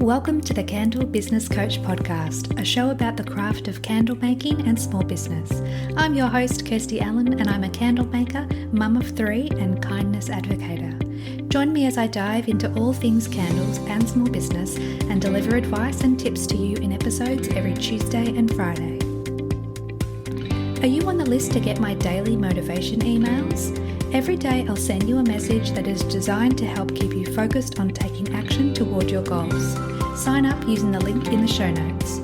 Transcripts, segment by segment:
Welcome to the Candle Business Coach Podcast, a show about the craft of candle making and small business. I'm your host, Kirsty Allen, and I'm a candle maker, mum of three, and kindness advocator. Join me as I dive into all things candles and small business and deliver advice and tips to you in episodes every Tuesday and Friday. Are you on the list to get my daily motivation emails? Every day I'll send you a message that is designed to help keep you focused on taking action toward your goals. Sign up using the link in the show notes.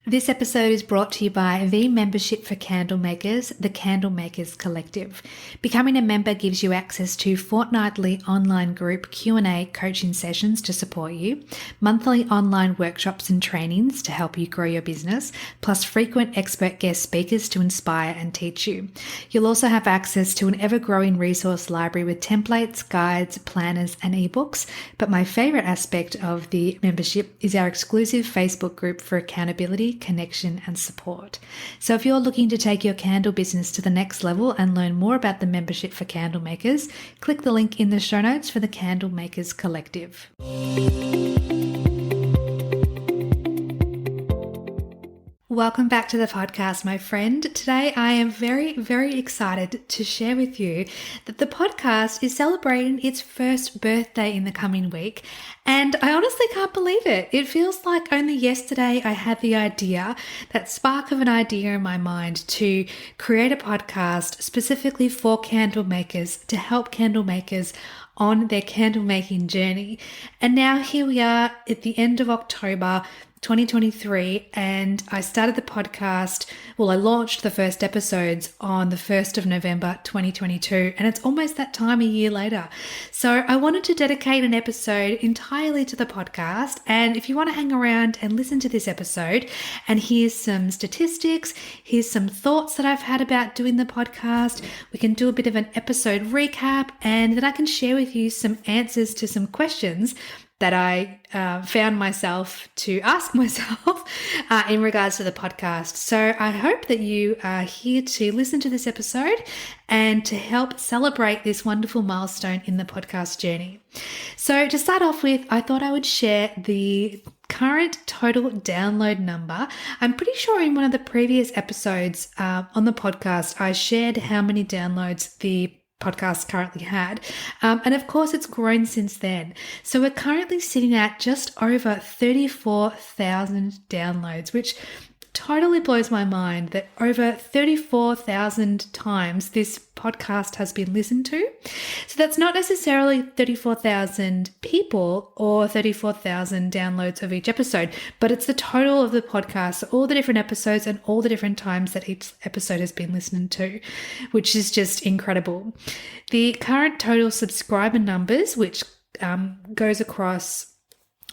This episode is brought to you by the membership for candle makers, the Candle Makers Collective. Becoming a member gives you access to fortnightly online group Q&A coaching sessions to support you, monthly online workshops and trainings to help you grow your business, plus frequent expert guest speakers to inspire and teach you. You'll also have access to an ever-growing resource library with templates, guides, planners, and ebooks. But my favorite aspect of the membership is our exclusive Facebook group for accountability, connection and support. So if you're looking to take your candle business to the next level and learn more about the membership for candle makers, click the link in the show notes for the Candle Makers Collective. Welcome back to the podcast, my friend. Today I am very, very excited to share with you that the podcast is celebrating its first birthday in the coming week. And I honestly can't believe it. It feels like only yesterday I had the idea, that spark of an idea in my mind to create a podcast specifically for candle makers to help candle makers on their candle making journey. And now here we are at the end of October 2023, and I started the podcast. Well, I launched the first episodes on the 1st of November 2022, and it's almost that time a year later. So I wanted to dedicate an episode entirely to the podcast. And if you want to hang around and listen to this episode and here's some statistics, here's some thoughts that I've had about doing the podcast, we can do a bit of an episode recap, and then I can share with you some answers to some questions that I found myself to ask myself in regards to the podcast. So I hope that you are here to listen to this episode and to help celebrate this wonderful milestone in the podcast journey. So to start off with, I thought I would share the current total download number. I'm pretty sure in one of the previous episodes on the podcast, I shared how many downloads the podcast currently had. And of course, it's grown since then. So we're currently sitting at just over 34,000 downloads, which totally blows my mind that over 34,000 times this podcast has been listened to. So that's not necessarily 34,000 people or 34,000 downloads of each episode, but it's the total of the podcast, so all the different episodes and all the different times that each episode has been listened to, which is just incredible. The current total subscriber numbers, which goes across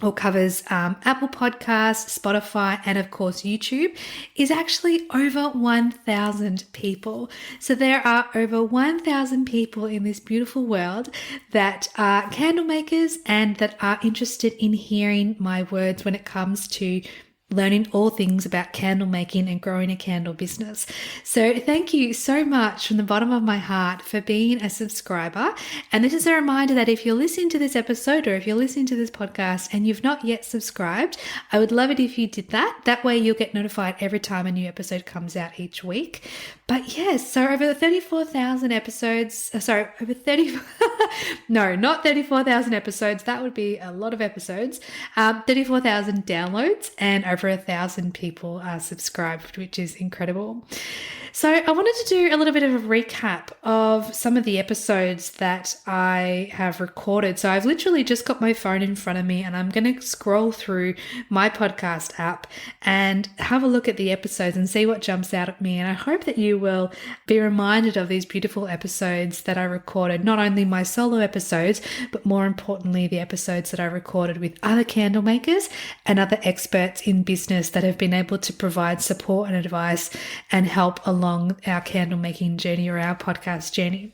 or covers Apple Podcasts, Spotify, and of course YouTube, is actually over 1,000 people. So there are over 1,000 people in this beautiful world that are candle makers and that are interested in hearing my words when it comes to learning all things about candle making and growing a candle business. So thank you so much from the bottom of my heart for being a subscriber. And this is a reminder that if you're listening to this episode or if you're listening to this podcast and you've not yet subscribed, I would love it if you did that. That way you'll get notified every time a new episode comes out each week. But yes, so over 34,000 episodes, over 30, no, not 34,000 episodes. That would be a lot of episodes. 34,000 downloads and over 1,000 people are subscribed, which is incredible. So I wanted to do a little bit of a recap of some of the episodes that I have recorded. So I've literally just got my phone in front of me and I'm going to scroll through my podcast app and have a look at the episodes and see what jumps out at me. And I hope that you will be reminded of these beautiful episodes that I recorded, not only my solo episodes, but more importantly, the episodes that I recorded with other candle makers and other experts in business that have been able to provide support and advice and help along our candle making journey or our podcast journey.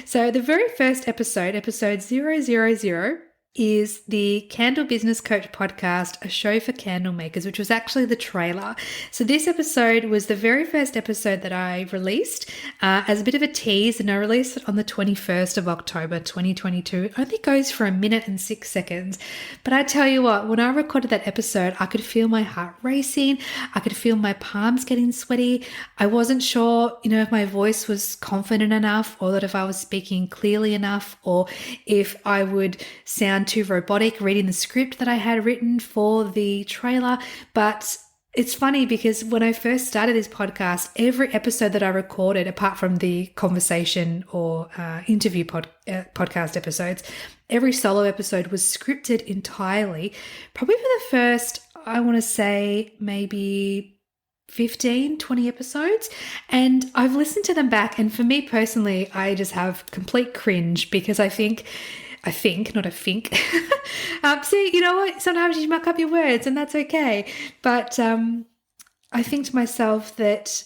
So the very first episode 000, is the Candle Business Coach podcast, a show for candle makers, which was actually the trailer. So this episode was the very first episode that I released as a bit of a tease, and I released it on the 21st of October, 2022. It only goes for 1 minute and 6 seconds. But I tell you what, when I recorded that episode, I could feel my heart racing. I could feel my palms getting sweaty. I wasn't sure, if my voice was confident enough, or that if I was speaking clearly enough, or if I would sound too robotic reading the script that I had written for the trailer. But it's funny because when I first started this podcast, every episode that I recorded, apart from the conversation or interview podcast episodes, every solo episode was scripted entirely, probably for the first, I want to say maybe 15, 20 episodes. And I've listened to them back. And for me personally, I just have complete cringe because I think, not a think. See, you know what? Sometimes you muck up your words and that's okay. But I think to myself that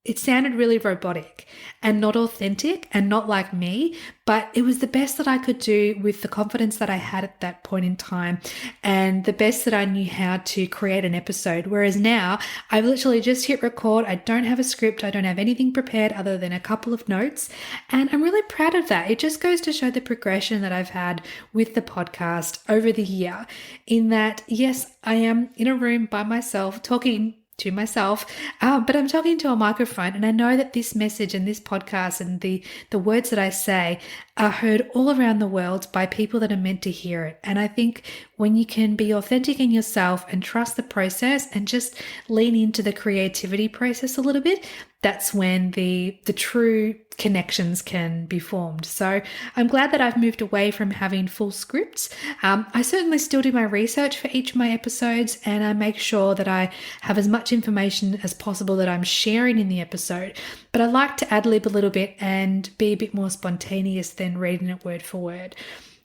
it sounded really robotic and not authentic and not like me, but it was the best that I could do with the confidence that I had at that point in time and the best that I knew how to create an episode. Whereas now I've literally just hit record. I don't have a script. I don't have anything prepared other than a couple of notes. And I'm really proud of that. It just goes to show the progression that I've had with the podcast over the year, in that, yes, I am in a room by myself talking to myself, but I'm talking to a microphone, and I know that this message and this podcast and the words that I say are heard all around the world by people that are meant to hear it. And I think when you can be authentic in yourself and trust the process and just lean into the creativity process a little bit, that's when the true connections can be formed. So I'm glad that I've moved away from having full scripts. I certainly still do my research for each of my episodes, and I make sure that I have as much information as possible that I'm sharing in the episode. But I like to ad-lib a little bit and be a bit more spontaneous than reading it word for word.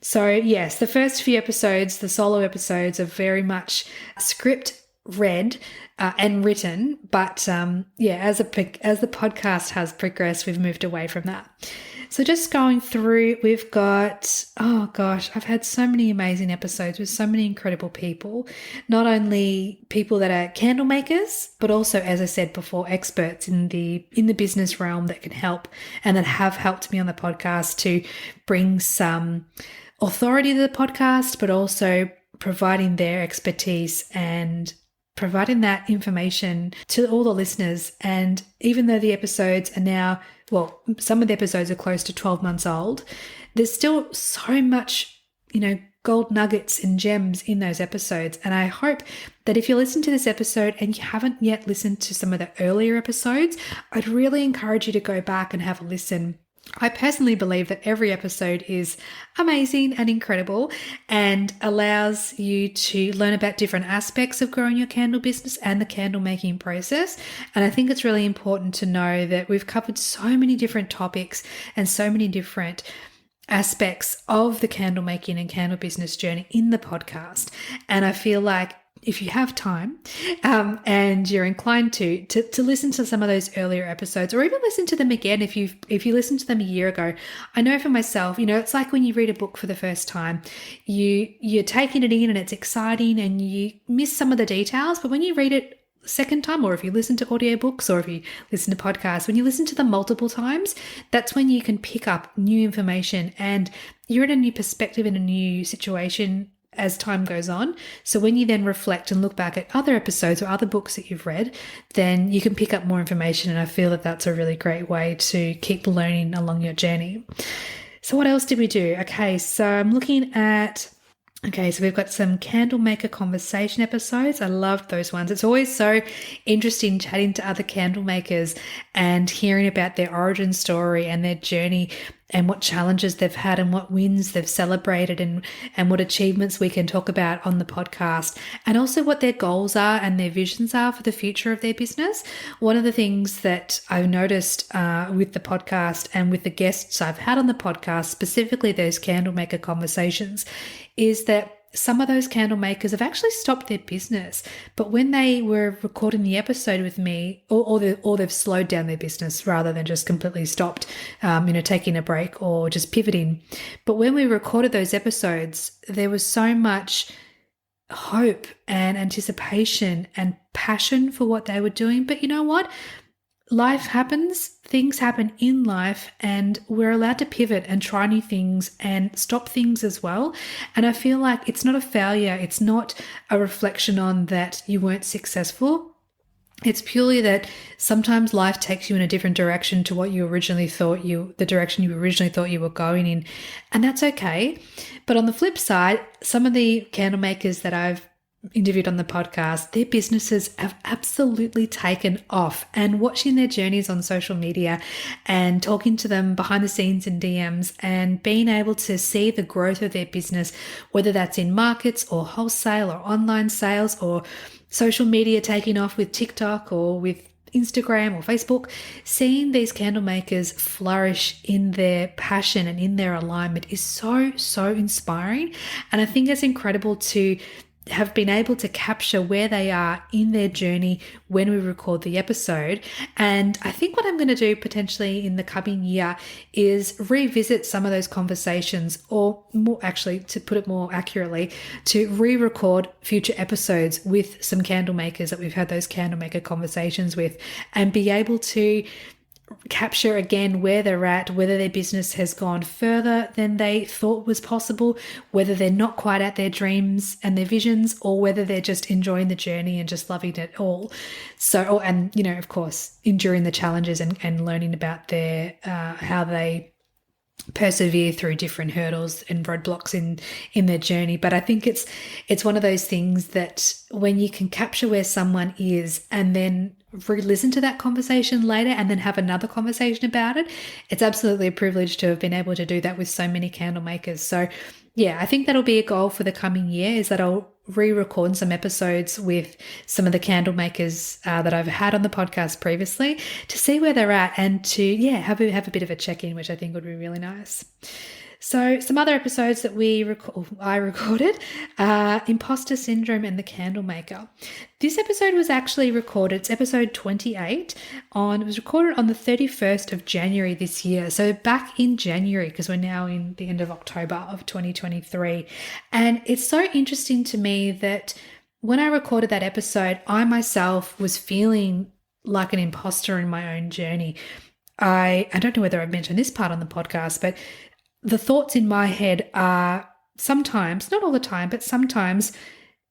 So yes, the first few episodes, the solo episodes, are very much script read and written, but as the podcast has progressed, we've moved away from that. So just going through, we've got, I've had so many amazing episodes with so many incredible people, not only people that are candle makers, but also, as I said before, experts in the business realm that can help and that have helped me on the podcast to bring some authority to the podcast, but also providing their expertise and providing that information to all the listeners. And even though the episodes are now, some of the episodes are close to 12 months old, there's still so much, gold nuggets and gems in those episodes. And I hope that if you listen to this episode and you haven't yet listened to some of the earlier episodes, I'd really encourage you to go back and have a listen. I personally believe that every episode is amazing and incredible and allows you to learn about different aspects of growing your candle business and the candle making process. And I think it's really important to know that we've covered so many different topics and so many different aspects of the candle making and candle business journey in the podcast. And I feel like if you have time and you're inclined to listen to some of those earlier episodes, or even listen to them again if you listened to them a year ago. I know for myself, it's like when you read a book for the first time, you're taking it in and it's exciting and you miss some of the details, but when you read it the second time, or if you listen to audiobooks, or if you listen to podcasts, when you listen to them multiple times, that's when you can pick up new information and you're in a new perspective, in a new situation as time goes on. So when you then reflect and look back at other episodes or other books that you've read, then you can pick up more information. And I feel that that's a really great way to keep learning along your journey. So what else did we do? Okay, so I'm looking at, so we've got some candle maker conversation episodes. I loved those ones. It's always so interesting chatting to other candle makers and hearing about their origin story and their journey and what challenges they've had and what wins they've celebrated and what achievements we can talk about on the podcast, and also what their goals are and their visions are for the future of their business. One of the things that I've noticed with the podcast and with the guests I've had on the podcast, specifically those candle maker conversations, is that some of those candle makers have actually stopped their business. But when they were recording the episode with me, or they've slowed down their business rather than just completely stopped, taking a break or just pivoting. But when we recorded those episodes, there was so much hope and anticipation and passion for what they were doing. But you know what? Life happens, things happen in life, and we're allowed to pivot and try new things and stop things as well. And I feel like it's not a failure. It's not a reflection on that you weren't successful. It's purely that sometimes life takes you in a different direction to what you originally thought the direction you originally thought you were going in. And that's okay. But on the flip side, some of the candle makers that I've interviewed on the podcast, their businesses have absolutely taken off, and watching their journeys on social media and talking to them behind the scenes in DMs and being able to see the growth of their business, whether that's in markets or wholesale or online sales or social media taking off with TikTok or with Instagram or Facebook, seeing these candle makers flourish in their passion and in their alignment is so, so inspiring. And I think it's incredible to have been able to capture where they are in their journey when we record the episode. And I think what I'm going to do potentially in the coming year is revisit some of those conversations, or more actually, to put it more accurately, to re-record future episodes with some candle makers that we've had those candle maker conversations with, and be able to capture again where they're at, whether their business has gone further than they thought was possible, whether they're not quite at their dreams and their visions, or whether they're just enjoying the journey and just loving it all. So, and of course, enduring the challenges and learning about their how they persevere through different hurdles and roadblocks in their journey. But I think it's one of those things that when you can capture where someone is and then re-listen to that conversation later and then have another conversation about it, it's absolutely a privilege to have been able to do that with so many candle makers. So yeah, I think that'll be a goal for the coming year, is that I'll re-record some episodes with some of the candle makers that I've had on the podcast previously, to see where they're at and to have a bit of a check-in, which I think would be really nice. So some other episodes that I recorded, Imposter Syndrome and the Candle Maker. This episode was actually recorded, it's episode 28, it was recorded on the 31st of January this year. So back in January, because we're now in the end of October of 2023. And it's so interesting to me that when I recorded that episode, I myself was feeling like an imposter in my own journey. I don't know whether I've mentioned this part on the podcast, but the thoughts in my head are sometimes, not all the time, but sometimes,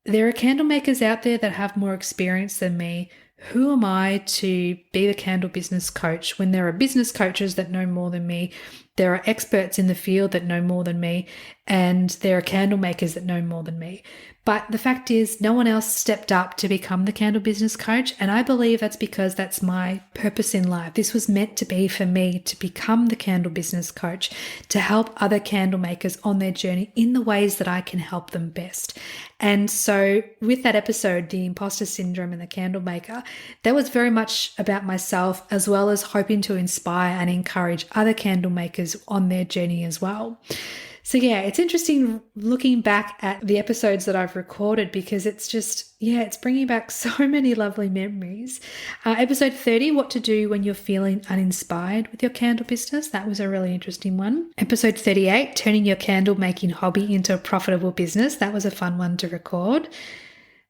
there are candle makers out there that have more experience than me. Who am I to be the candle business coach when there are business coaches that know more than me? There are experts in the field that know more than me, and there are candle makers that know more than me. But the fact is, no one else stepped up to become the candle business coach. And I believe that's because that's my purpose in life. This was meant to be for me to become the candle business coach, to help other candle makers on their journey in the ways that I can help them best. And so with that episode, the Imposter Syndrome and the Candle Maker, that was very much about myself, as well as hoping to inspire and encourage other candle makers on their journey as well. So yeah, it's interesting looking back at the episodes that I've recorded, because it's just, it's bringing back so many lovely memories. Episode 30, What to Do When You're Feeling Uninspired with Your Candle Business. That was a really interesting one. Episode 38, Turning Your Candle Making Hobby into a Profitable Business. That was a fun one to record.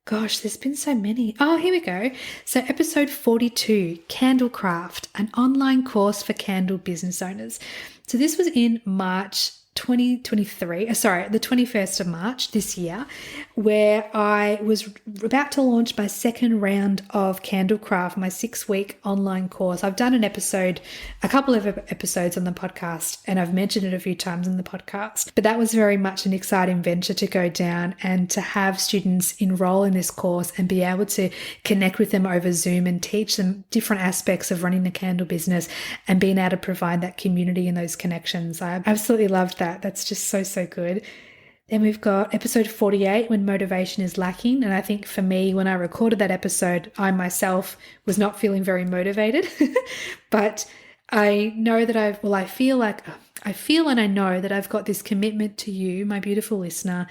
Gosh, there's been so many. Oh, here we go. So episode 42, Candlecraft, an online course for candle business owners. So this was in March 2023, the 21st of March this year, where I was about to launch my second round of Candlecraft, my 6-week online course. I've done a couple of episodes on the podcast, and I've mentioned it a few times in the podcast, but that was very much an exciting venture to go down and to have students enroll in this course and be able to connect with them over Zoom and teach them different aspects of running the candle business and being able to provide that community and those connections. I absolutely loved that. That's just so, so good. Then we've got episode 48, When Motivation is Lacking. And I think for me, when I recorded that episode, I myself was not feeling very motivated, but I know that I feel like I feel and I know that I've got this commitment to you, my beautiful listener,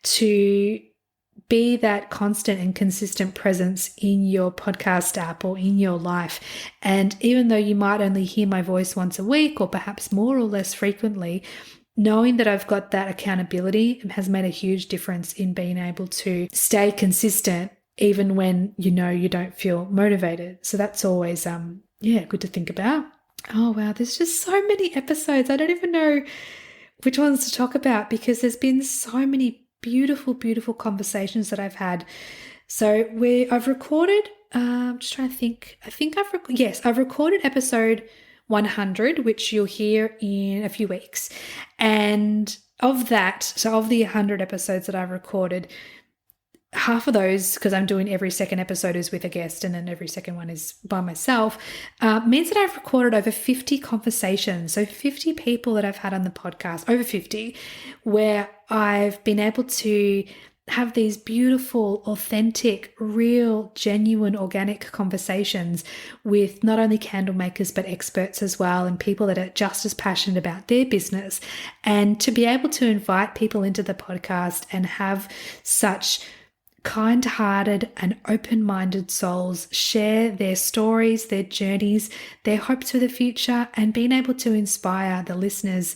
to be that constant and consistent presence in your podcast app or in your life. And even though you might only hear my voice once a week or perhaps more or less frequently, knowing that I've got that accountability has made a huge difference in being able to stay consistent even when you know you don't feel motivated. So that's always good to think about. Oh wow, there's just so many episodes. I don't even know which ones to talk about because there's been so many beautiful, beautiful conversations that I've had. So I've recorded, I'm just trying to think. I've recorded episode 100, which you'll hear in a few weeks. And of the 100 episodes that I've recorded, half of those, because I'm doing every second episode is with a guest and then every second one is by myself, means that I've recorded over 50 conversations. So 50 people that I've had on the podcast, over 50, where I've been able to have these beautiful, authentic, real, genuine, organic conversations with not only candle makers, but experts as well, and people that are just as passionate about their business. And to be able to invite people into the podcast and have such kind-hearted and open-minded souls share their stories, their journeys, their hopes for the future, and being able to inspire the listeners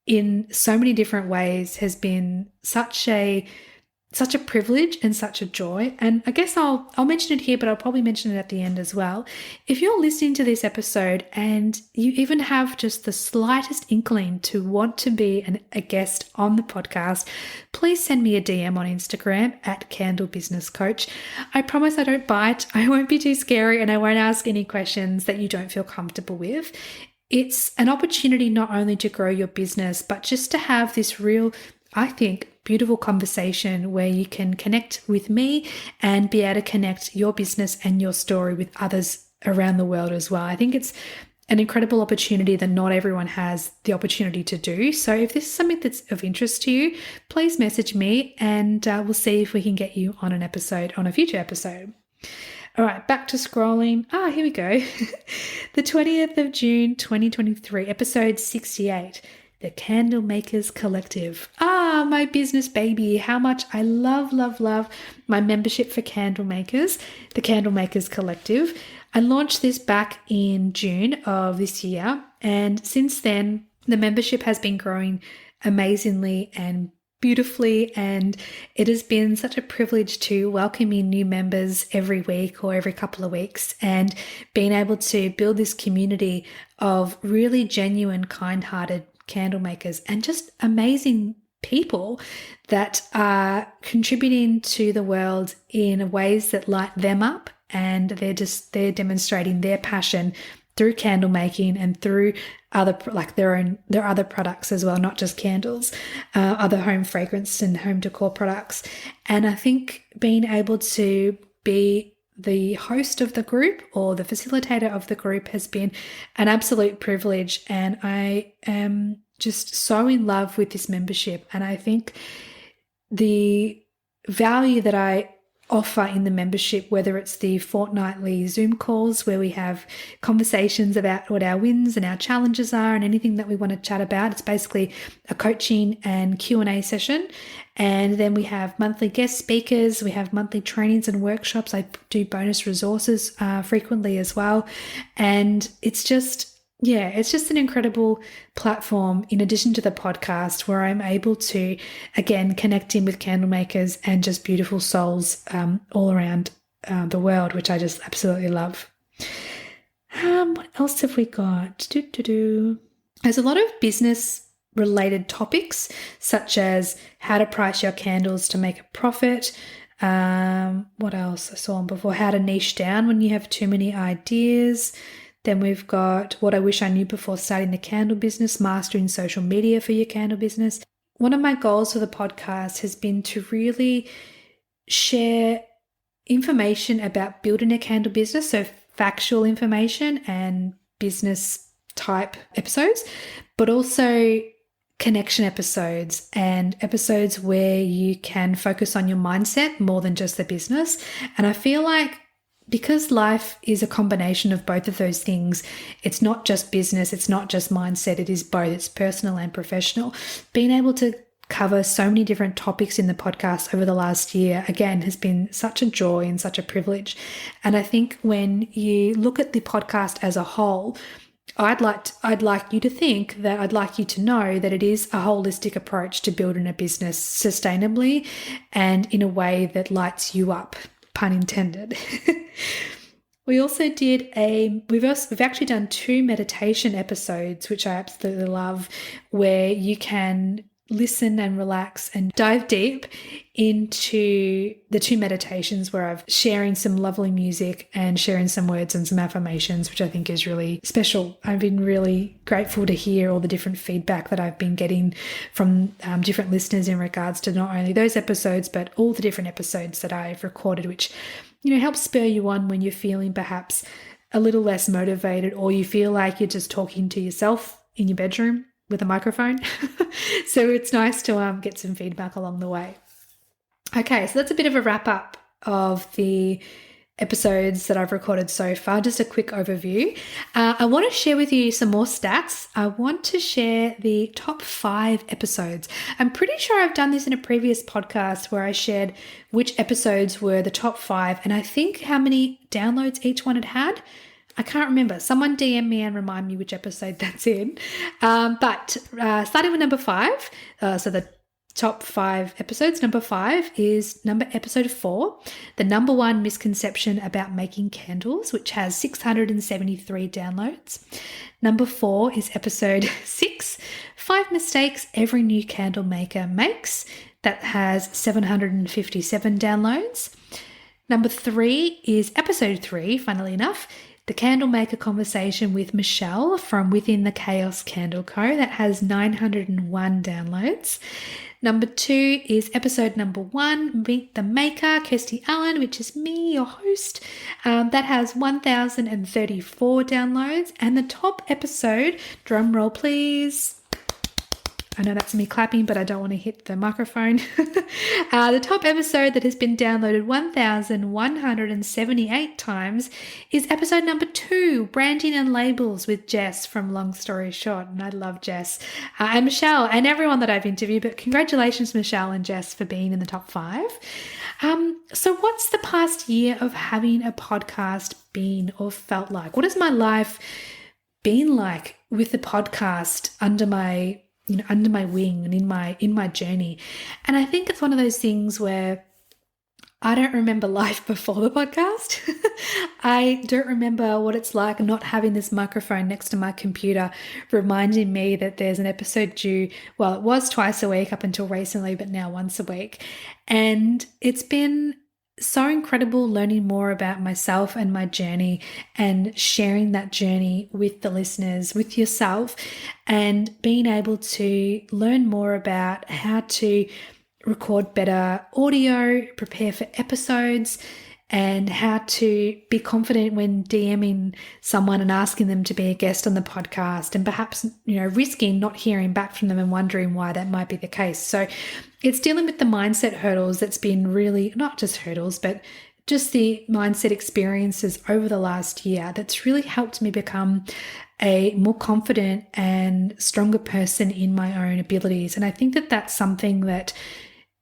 in so many different ways has been such a privilege and such a joy. And I guess I'll mention it here, but I'll probably mention it at the end as well. If you're listening to this episode and you even have just the slightest inkling to want to be a guest on the podcast, please send me a DM on Instagram at Candle Business Coach. I promise I don't bite. I won't be too scary and I won't ask any questions that you don't feel comfortable with. It's an opportunity not only to grow your business, but just to have this real, I think, beautiful conversation where you can connect with me and be able to connect your business and your story with others around the world as well. I think it's an incredible opportunity that not everyone has the opportunity to do. So if this is something that's of interest to you, please message me and we'll see if we can get you on a future episode. All right, back to scrolling. Here we go. The 20th of June, 2023, episode 68. The Candle Makers Collective. My business baby. How much I love, love, love my membership for candle makers, the Candle Makers Collective. I launched this back in June of this year. And since then, the membership has been growing amazingly and beautifully. And it has been such a privilege to welcome in new members every week or every couple of weeks and being able to build this community of really genuine, kind-hearted candle makers and just amazing people that are contributing to the world in ways that light them up, and they're demonstrating their passion through candle making and through their other products as well, not just candles, other home fragrance and home decor products. And I think being able to be the host of the group or the facilitator of the group has been an absolute privilege, and I am just so in love with this membership. And I think the value that I offer in the membership, whether it's the fortnightly Zoom calls where we have conversations about what our wins and our challenges are and anything that we want to chat about. It's basically a coaching and Q&A session. And then we have monthly guest speakers. We have monthly trainings and workshops. I do bonus resources frequently as well. And it's just an incredible platform in addition to the podcast where I'm able to, again, connect in with candle makers and just beautiful souls all around the world, which I just absolutely love. What else have we got? There's a lot of business related topics such as how to price your candles to make a profit. What else I saw on before? How to niche down when you have too many ideas. Then we've got what I wish I knew before starting the candle business, mastering social media for your candle business. One of my goals for the podcast has been to really share information about building a candle business, so factual information and business type episodes, but also connection episodes and episodes where you can focus on your mindset more than just the business. And I feel like because life is a combination of both of those things, it's not just business, it's not just mindset, it is both, it's personal and professional. Being able to cover so many different topics in the podcast over the last year, again, has been such a joy and such a privilege. And I think when you look at the podcast as a whole, I'd like you to think that I'd like you to know that it is a holistic approach to building a business sustainably and in a way that lights you up, pun intended. We've actually done 2 meditation episodes, which I absolutely love, where you can listen and relax and dive deep into the 2 meditations where I've sharing some lovely music and sharing some words and some affirmations, which I think is really special. I've been really grateful to hear all the different feedback that I've been getting from different listeners in regards to not only those episodes, but all the different episodes that I've recorded, which, helps spur you on when you're feeling perhaps a little less motivated, or you feel like you're just talking to yourself in your bedroom with a microphone. So it's nice to get some feedback along the way. Okay, so that's a bit of a wrap up of the episodes that I've recorded so far. Just a quick overview. I want to share with you some more stats. I want to share the top 5 episodes. I'm pretty sure I've done this in a previous podcast where I shared which episodes were the top 5, and I think how many downloads each one had had. I can't remember. Someone DM me and remind me which episode that's in. But starting with number 5, so the top 5 episodes, number 5 is episode 4, the number 1 misconception about making candles, which has 673 downloads. Number 4 is episode 6, 5 mistakes every new candle maker makes. That has 757 downloads. Number 3 is episode 3, funnily enough, the Candle Maker Conversation with Michelle from Within the Chaos Candle Co. That has 901 downloads. Number 2 is episode number 1, Meet the Maker, Kirsty Allen, which is me, your host. That has 1,034 downloads. And the top episode, drum roll please. I know that's me clapping, but I don't want to hit the microphone. The top episode that has been downloaded 1,178 times is episode number 2, Branding and Labels with Jess from Long Story Short. And I love Jess and Michelle and everyone that I've interviewed. But congratulations, Michelle and Jess, for being in the top 5. So what's the past year of having a podcast been or felt like? What has my life been like with the podcast under my wing and in my journey? And I think it's one of those things where I don't remember life before the podcast. I don't remember what it's like not having this microphone next to my computer reminding me that there's an episode due. Well, it was twice a week up until recently, but now once a week. And it's been so incredible learning more about myself and my journey and sharing that journey with the listeners, with yourself, and being able to learn more about how to record better audio, prepare for episodes, and how to be confident when DMing someone and asking them to be a guest on the podcast, and perhaps, risking not hearing back from them and wondering why that might be the case. So it's dealing with the mindset hurdles that's been really, not just hurdles, but just the mindset experiences over the last year that's really helped me become a more confident and stronger person in my own abilities. And I think that that's something that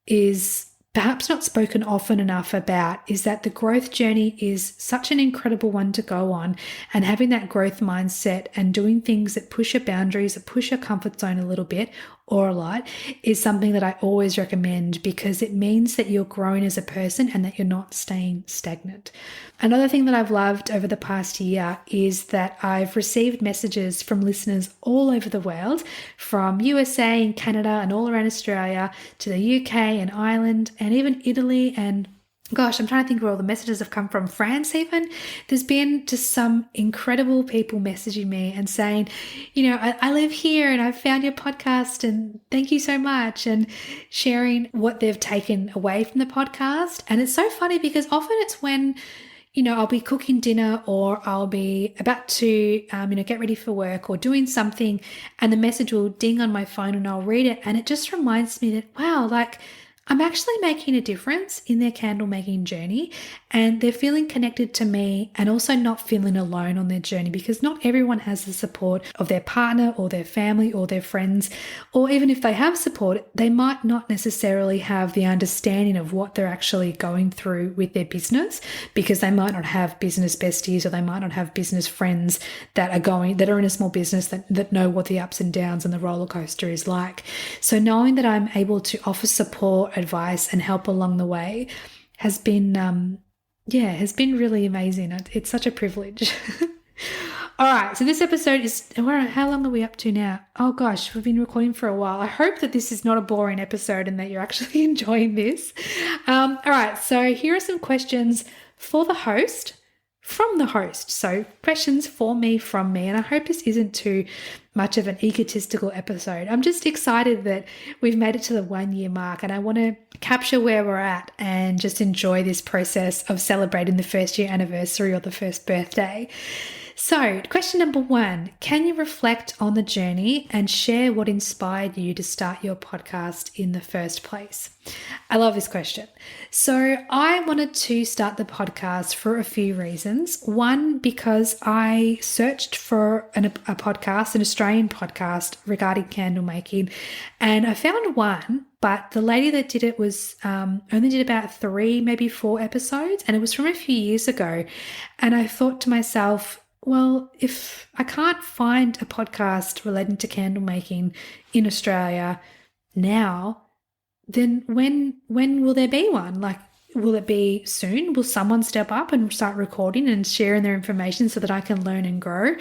is perhaps not spoken often enough about, is that the growth journey is such an incredible one to go on, and having that growth mindset and doing things that push your boundaries, that push your comfort zone a little bit or a lot, is something that I always recommend, because it means that you're growing as a person and that you're not staying stagnant. Another thing that I've loved over the past year is that I've received messages from listeners all over the world, from USA and Canada and all around Australia to the UK and Ireland and even Italy, and gosh, I'm trying to think where all the messages have come from. France even. There's been just some incredible people messaging me and saying, I live here and I've found your podcast and thank you so much, and sharing what they've taken away from the podcast. And it's so funny because often it's when, I'll be cooking dinner or I'll be about to, get ready for work or doing something, and the message will ding on my phone and I'll read it. And it just reminds me that, wow, I'm actually making a difference in their candle making journey, and they're feeling connected to me and also not feeling alone on their journey, because not everyone has the support of their partner or their family or their friends, or even if they have support, they might not necessarily have the understanding of what they're actually going through with their business, because they might not have business besties, or they might not have business friends that are in a small business that know what the ups and downs and the roller coaster is like. So knowing that I'm able to offer support, advice, and help along the way has been really amazing. It's such a privilege. All right, so this episode is, how long are we up to now? Oh gosh, we've been recording for a while. I hope that this is not a boring episode and that you're actually enjoying this. All right, so here are some questions for the host, from the host. So questions for me, from me. And I hope this isn't too much of an egotistical episode. I'm just excited that we've made it to the 1 year mark, and I want to capture where we're at and just enjoy this process of celebrating the first year anniversary or the first birthday. So, question number 1, can you reflect on the journey and share what inspired you to start your podcast in the first place? I love this question. So, I wanted to start the podcast for a few reasons. One, because I searched for a podcast, an Australian podcast regarding candle making, and I found one, but the lady that did it was only did about 3, maybe 4 episodes, and it was from a few years ago. And I thought to myself, well, if I can't find a podcast relating to candle making in Australia now, then when will there be one? Like, will it be soon? Will someone step up and start recording and sharing their information so that I can learn and grow?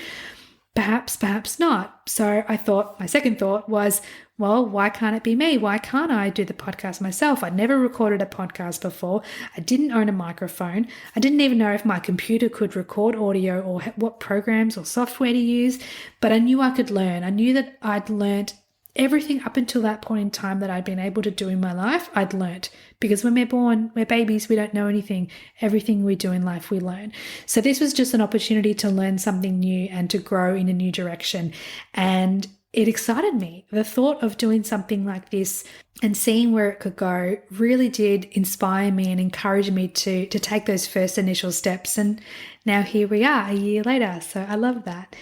Perhaps, perhaps not. So I thought, my second thought was, well, why can't it be me? Why can't I do the podcast myself? I'd never recorded a podcast before. I didn't own a microphone. I didn't even know if my computer could record audio or what programs or software to use, but I knew I could learn. I knew that I'd learned everything up until that point in time that I'd been able to do in my life. I'd learnt, because when we're born, we're babies, we don't know anything. Everything we do in life, we learn. So this was just an opportunity to learn something new and to grow in a new direction. And it excited me. The thought of doing something like this and seeing where it could go really did inspire me and encourage me to take those first initial steps. And now here we are a year later. So I love that.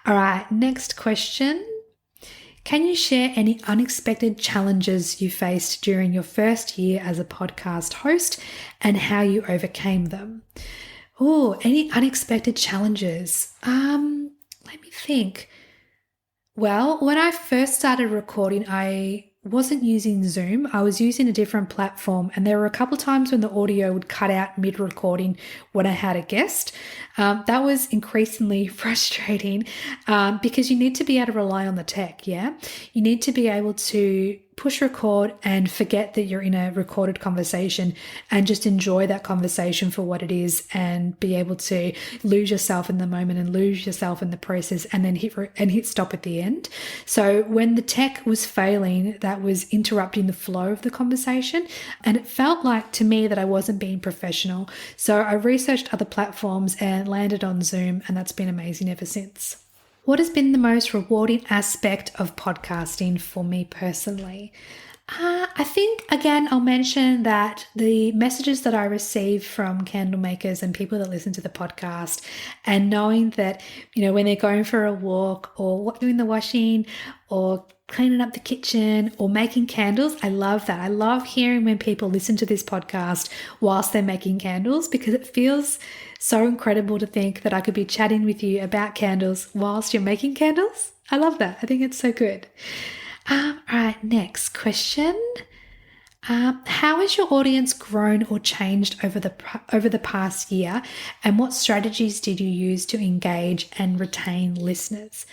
All right, next question. Can you share any unexpected challenges you faced during your first year as a podcast host and how you overcame them? Oh, any unexpected challenges? Let me think. Well, when I first started recording, I wasn't using Zoom. I was using a different platform, and there were a couple times when the audio would cut out mid-recording when I had a guest. That was increasingly frustrating because you need to be able to rely on the tech, yeah? You need to be able to push record and forget that you're in a recorded conversation and just enjoy that conversation for what it is, and be able to lose yourself in the moment and lose yourself in the process, and then hit stop at the end. So when the tech was failing, that was interrupting the flow of the conversation, and it felt like to me that I wasn't being professional. So I researched other platforms and landed on Zoom, and that's been amazing ever since. What has been the most rewarding aspect of podcasting for me personally? I think, again, I'll mention that the messages that I receive from candle makers and people that listen to the podcast, and knowing that, when they're going for a walk or doing the washing or cleaning up the kitchen or making candles, I love that. I love hearing when people listen to this podcast whilst they're making candles, because it feels so incredible to think that I could be chatting with you about candles whilst you're making candles. I love that. I think it's so good. All right, next question. How has your audience grown or changed over the past year, and what strategies did you use to engage and retain listeners?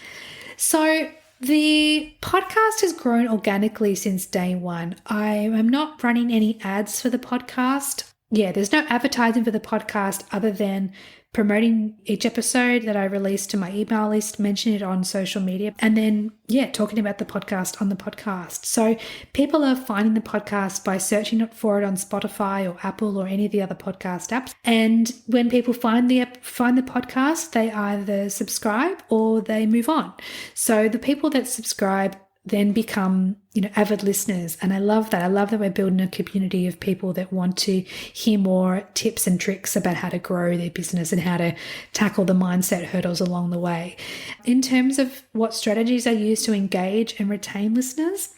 So the podcast has grown organically since day one. I am not running any ads for the podcast. Yeah, there's no advertising for the podcast other than promoting each episode that I release to my email list, mention it on social media, and then, talking about the podcast on the podcast. So people are finding the podcast by searching for it on Spotify or Apple or any of the other podcast apps. And when people find the podcast, they either subscribe or they move on. So the people that subscribe then become, avid listeners. And I love that. I love that we're building a community of people that want to hear more tips and tricks about how to grow their business and how to tackle the mindset hurdles along the way. In terms of what strategies I use to engage and retain listeners,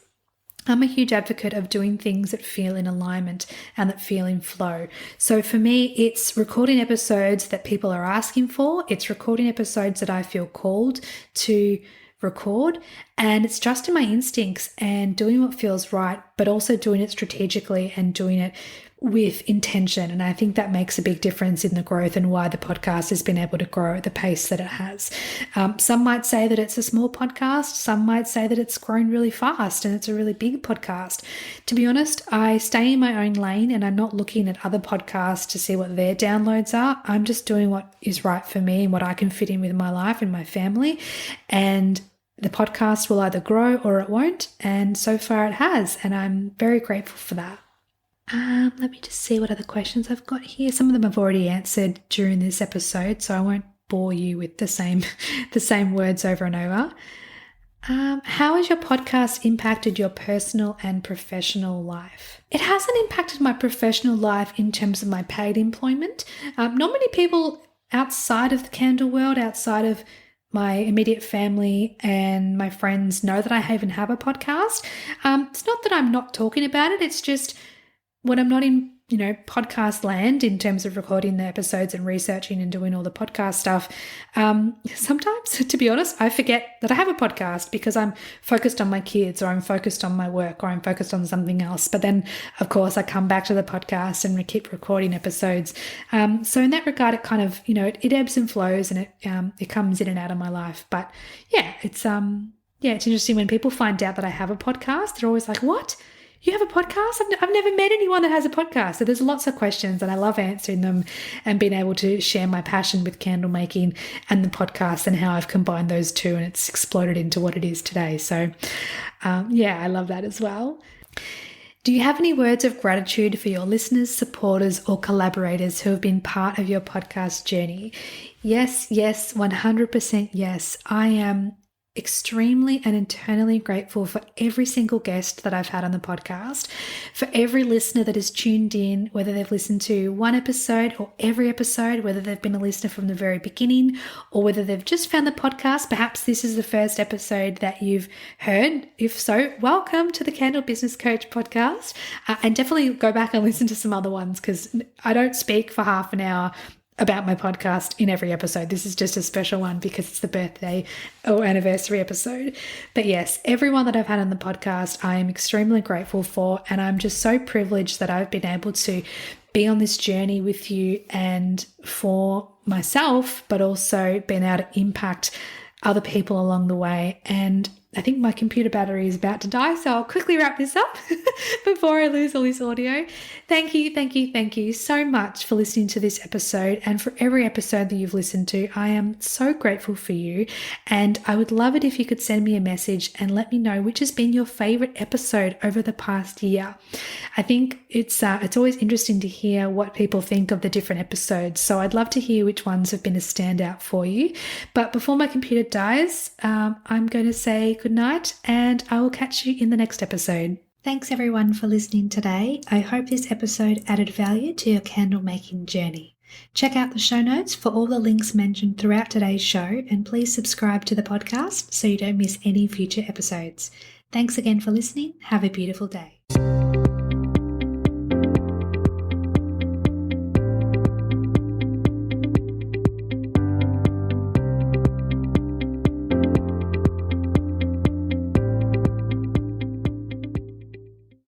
I'm a huge advocate of doing things that feel in alignment and that feel in flow. So for me, it's recording episodes that people are asking for. It's recording episodes that I feel called to record, and it's trusting my instincts and doing what feels right, but also doing it strategically and doing it with intention. And I think that makes a big difference in the growth and why the podcast has been able to grow at the pace that it has. Some might say that it's a small podcast. Some might say that it's grown really fast and it's a really big podcast. To be honest, I stay in my own lane and I'm not looking at other podcasts to see what their downloads are. I'm just doing what is right for me and what I can fit in with my life and my family. And the podcast will either grow or it won't. And so far it has. And I'm very grateful for that. Let me just see what other questions I've got here. Some of them I've already answered during this episode, so I won't bore you with the same words over and over. How has your podcast impacted your personal and professional life? It hasn't impacted my professional life in terms of my paid employment. Not many people outside of the candle world, outside of my immediate family and my friends know that I even have a podcast. It's not that I'm not talking about it. It's just when I'm not in, podcast land in terms of recording the episodes and researching and doing all the podcast stuff, sometimes, to be honest, I forget that I have a podcast because I'm focused on my kids or I'm focused on my work or I'm focused on something else. But then, of course, I come back to the podcast and we keep recording episodes. So in that regard, it kind of, it ebbs and flows and it comes in and out of my life. But yeah, it's interesting when people find out that I have a podcast. They're always like, "What? You have a podcast? I've never met anyone that has a podcast." So there's lots of questions and I love answering them and being able to share my passion with candle making and the podcast and how I've combined those two and it's exploded into what it is today. So I love that as well. Do you have any words of gratitude for your listeners, supporters, or collaborators who have been part of your podcast journey? Yes, 100% yes. I am extremely and eternally grateful for every single guest that I've had on the podcast, for every listener that has tuned in, whether they've listened to one episode or every episode, whether they've been a listener from the very beginning or whether they've just found the podcast. Perhaps this is the first episode that you've heard. If so, welcome to the Candle Business Coach podcast, and definitely go back and listen to some other ones because I don't speak for half an hour about my podcast in every episode. This is just a special one because it's the birthday or anniversary episode. But yes, everyone that I've had on the podcast, I am extremely grateful for. And I'm just so privileged that I've been able to be on this journey with you and for myself, but also being able to impact other people along the way. And I think my computer battery is about to die, so I'll quickly wrap this up before I lose all this audio. Thank you so much for listening to this episode and for every episode that you've listened to. I am so grateful for you, and I would love it if you could send me a message and let me know which has been your favorite episode over the past year. I think it's always interesting to hear what people think of the different episodes, so I'd love to hear which ones have been a standout for you. But before my computer dies, I'm going to say good night, and I will catch you in the next episode. Thanks everyone for listening today. I hope this episode added value to your candle making journey. Check out the show notes for all the links mentioned throughout today's show, and please subscribe to the podcast so you don't miss any future episodes. Thanks again for listening. Have a beautiful day.